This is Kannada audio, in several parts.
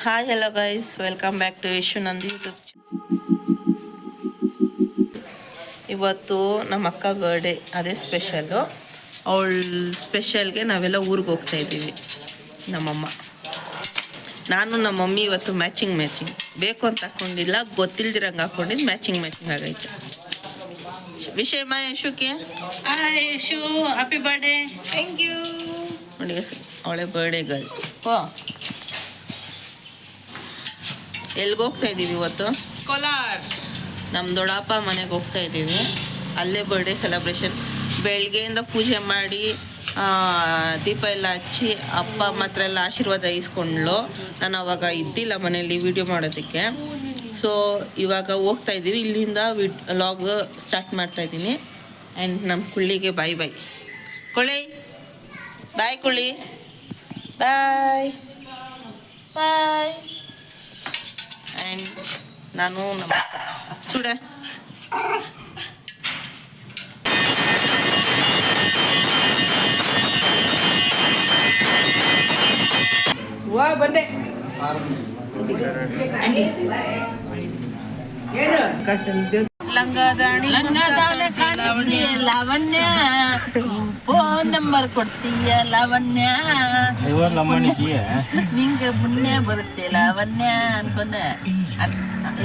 Hi hello guys, welcome back to Yashu ನಂದು ಯೂಟ್ಯೂಬ್. ಇವತ್ತು ನಮ್ಮ ಅಕ್ಕ ಬರ್ಡೇ, ಅದೇ ಸ್ಪೆಷಲು. ಅವಳ ಸ್ಪೆಷಲ್ಗೆ ನಾವೆಲ್ಲ ಊರಿಗೆ ಹೋಗ್ತಾ ಇದ್ದೀವಿ. ನಮ್ಮಮ್ಮ, ನಾನು ನಮ್ಮ ಮಮ್ಮಿ ಇವತ್ತು ಮ್ಯಾಚಿಂಗ್ ಬೇಕು ಅಂತ ಹಾಕ್ಕೊಂಡಿಲ್ಲ, ಗೊತ್ತಿಲ್ದಿರಂಗೆ ಹಾಕ್ಕೊಂಡಿದ್ದು ಮ್ಯಾಚಿಂಗ್ ಆಗೈತೆ. ವಿಷಯ ಯಶುಕ್ಕೆ hi Yashu, happy birthday. Thank you. ನೋಡಿ ಅವಳೆ ಬರ್ಡೇ ಗರ್ಲ್. ಎಲ್ಲಿಗೆ ಹೋಗ್ತಾ ಇದ್ದೀವಿ ಇವತ್ತು? ಕೋಲಾರ್. ನಮ್ಮ ದೊಡ್ಡಪ್ಪ ಮನೆಗೆ ಹೋಗ್ತಾ ಇದ್ದೀವಿ. ಅಲ್ಲೇ ಬರ್ಡೇ ಸೆಲೆಬ್ರೇಷನ್. ಬೆಳಗ್ಗೆಯಿಂದ ಪೂಜೆ ಮಾಡಿ ದೀಪ ಎಲ್ಲ ಹಚ್ಚಿ ಅಪ್ಪ ಮಾತ್ರ ಎಲ್ಲ ಆಶೀರ್ವಾದ ಇಸ್ಕೊಂಡ್ಲು. ನಾನು ಅವಾಗ ಇದ್ದಿಲ್ಲ ಮನೆಯಲ್ಲಿ ವಿಡಿಯೋ ಮಾಡೋದಕ್ಕೆ. ಸೊ ಇವಾಗ ಹೋಗ್ತಾ ಇದ್ದೀವಿ. ಇಲ್ಲಿಂದ ವ್ಲಾಗ್ ಸ್ಟಾರ್ಟ್ ಮಾಡ್ತಾ ಇದ್ದೀನಿ. ಆ್ಯಂಡ್ ನಮ್ಮ ಕುಳ್ಳಿಗೆ ಬಾಯ್ ಕುಳ್ಳಿ, ಬಾಯ್ ಕುಳ್ಳಿ, ಬಾಯ್. ಆ್ಯಂಡ್ ನಾನು ನಮ್ಮ ಸುಡ ಬಂದೆ. ಲಂಗಾದಾಣಿ ಲಾವಣ್ಯ, ಫೋನ್ ನಂಬರ್ ಕೊಡ್ತೀಯ ಲಾವಣ್ಯ, ನಿಂಗೆ ಪುಣ್ಯ ಬರುತ್ತೆ ಲಾವಣ್ಯ ಅನ್ಕೊಂಡೆ.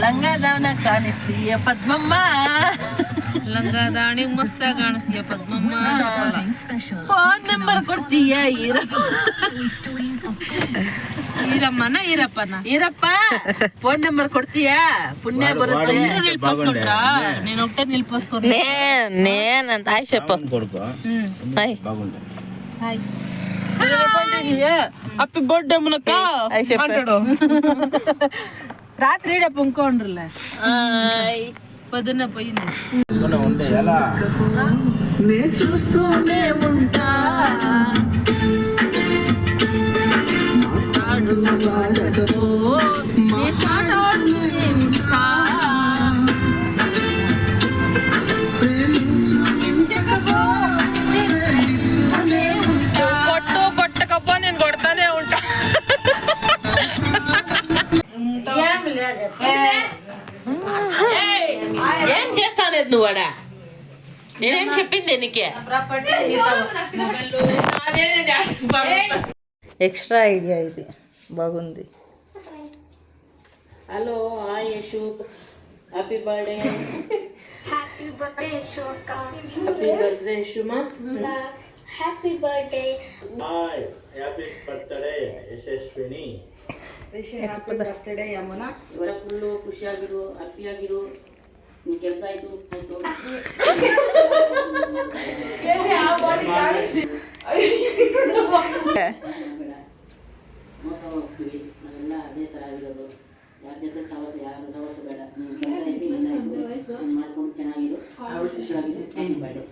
ಲಂಗಾದಾವಣ ಕಾಣಿಸ್ತೀಯ ಪದ್ಮಮ್ಮ, ಲಂಗಾದಾಣಿ ಮಸ್ತ ಕಾಣಿಸ್ತೀಯ ಪದ್ಮಮ್ಮ. ಫೋನ್ ನಂಬರ್ ಕೊಡ್ತೀಯ ಈರಮ್ಮನ ಈರಪ್ಪ, ಫೋನ್ ನಂಬರ್ ಕೊಡ್ತೀಯಾ? ಪುಣ್ಯ ಬರುತ್ತೆ. ನಿಲ್ಪಸ್ಕೊಂಡ್ರ ನೀನ್ ಒಟ್ಟೆ ನಿಲ್ಪಸ್ಕೊಂಡ್ರ ನೇನಂತ ಆಯ್ಷಪ್ಪ. ಹ್ಯಾಪಿ ಬರ್ಡೇ ಮುನಕ ಮಾತಾಡು. ರಾತ್ರಿ ಇಡಪ್ಪ ಉಂಕೊಂಡ್ರಲ್ಲ పదున పోయింది. చూస్తూనే ఉంటా కొట్టకపో నేను కొడతానే ఉంటా. ఏం చేస్తానేది నువ్వాడా? నేనేం చెప్పింది నీకే? ఎక్స్ట్రా ఐడియా ఇది బాగుంది. Hello hi Yashu, happy birthday. Happy birthday Yashu అక్క. హ్యాపీ బర్త్డే యశుమా. Happy birthday. Hi, happy birthday Yashaswini. Happy birthday Yamuna. ಇವರ ಫುಲ್ಲು ಖುಷಿಯಾಗಿರು, ಹ್ಯಾಪಿಯಾಗಿರು. ನಿನ್ ಕೆಲಸ ಆಯ್ತು ಮೋಸ ಹೋಗ್ತೀವಿ ನಾವೆಲ್ಲ, ಅದೇ ಥರ ಆಗಿರೋದು. ಯಾರ ಜೊತೆ ಸಹವಾಸ ಬೇಡ. ನೀನು ಕೆಲಸ ಆಯ್ತು ಮಾಡ್ಕೊಂಡು ಚೆನ್ನಾಗಿರು, ಅವಳು ಖುಷಿಯಾಗಿರು. Happy birthday.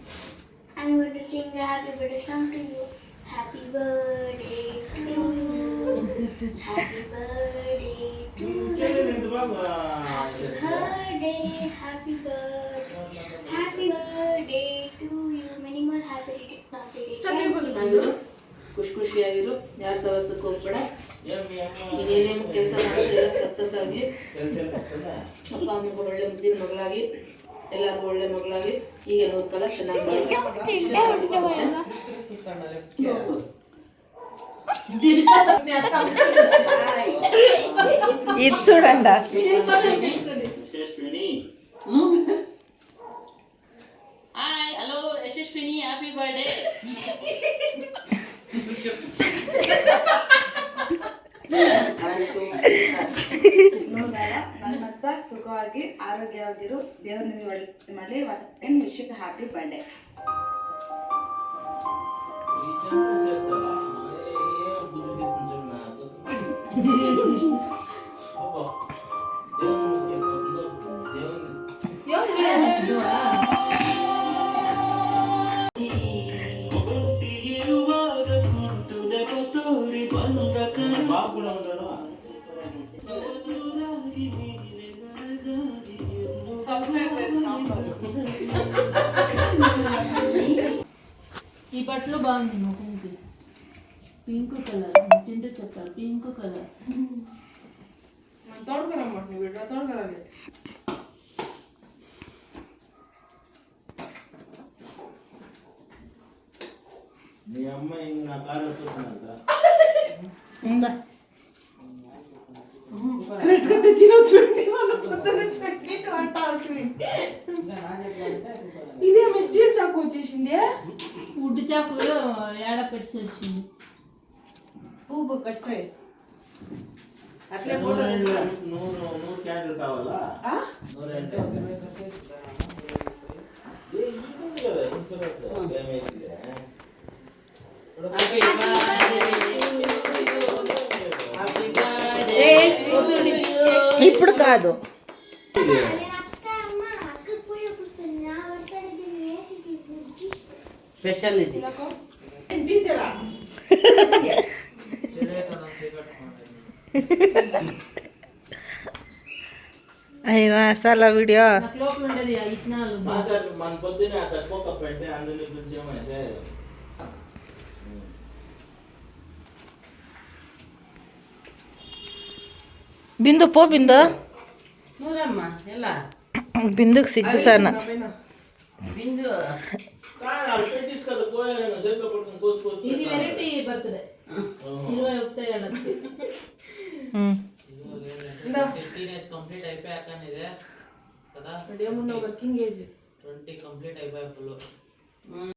I'm going to sing a happy birthday song to you. Happy birthday to you. Happy birthday to you. Happy birthday, happy birthday. Happy birthday to you. Many more happy birthdays. ಖುಷಿಯಾಗಿರು, ಯಾರ ಸಹವಾಸಕ್ಕೆ ಹೋಗ್ಬೇಡ. ನೀನೇನೇನು ಕೆಲಸ ಮಾಡ್ತೀರ ಸಕ್ಸಸ್ ಆಗಿ, ಅಪ್ಪ ಅಮ್ಮಗೂ ಒಳ್ಳೆ ಮುದ್ದಿನ ಮಗಳಾಗಿ, ಎಲ್ಲರಿಗೂ ಒಳ್ಳೆ ಮಗಳಾಗಿ, ಈಗ ನೋಡ್ಕಲ್ಲ ಚೆನ್ನಾಗಿ ఇది చూడండి. హాయ్ హలో యశస్విని, హ్యాపీ బర్త్డే. ನನ್ನತ್ತ ಸುಖವಾಗಿ ಆರೋಗ್ಯವಾಗಿರು, ದೇವ್ರ ಮಳೆ ವಿಶ್ವಕ್ಕೆ ಹ್ಯಾಪಿ ಬರ್ಡೇ. ఈ బట్టలు బాగుంది ముఖంకి. పింక్ కలర్ చింటూ చెప్పాలి, పింక్ కలర్. తోడుగరమ్మ నువ్వు బిడ్డ తోడుగరాలి మీ అమ్మ ఇంకా కారు వస్తుందంట ఉందా కరెక్ట్గా తెచ్చిన చూడండి వాళ్ళ పొద్దున్న చట్నీ అంటా ఉంటుంది ఇదేమి స్టీల్ చాకు వచ్చేసింది వుడ్ చాకు ఏడ పెట్టి వచ్చింది పువ్వు కట్టాయి అట్లే నూరు క్యారెట్లు కావాలా నూరంటే కదా ఇన్సూరెన్స్ ఏమైంది ఇప్పుడు కాదు అక్క అమ్మ అక్కకు పూజ పుస్తుంది నా వర్షానికి వేసి బుజ్జి స్పెషల్ ఇది టీచరా అయినా అసలు వీడియో నాకు లోపల ఉండేది ఆ ఇత్తనాలు మన పొద్దునే తక్కువ కప్పు అంటే అందులో కొంచెం ఏమైతే బిందు పో బిందు నూరమ్మ ఎలా బిందుకు సిగ్గు సాన బిందు కాదు అది పెట్టేసి కదా పోయాను చేతిలో పట్టుకుని కోసి ఇది వెరైటీ బర్త్డే 21 ఏడాది టీనేజ్ కంప్లీట్ అయిపోయాక ఇదే కదా ఏమున్నా వర్కింగ్ ఏజ్ 20 కంప్లీట్ అయిపోయా ఫుల్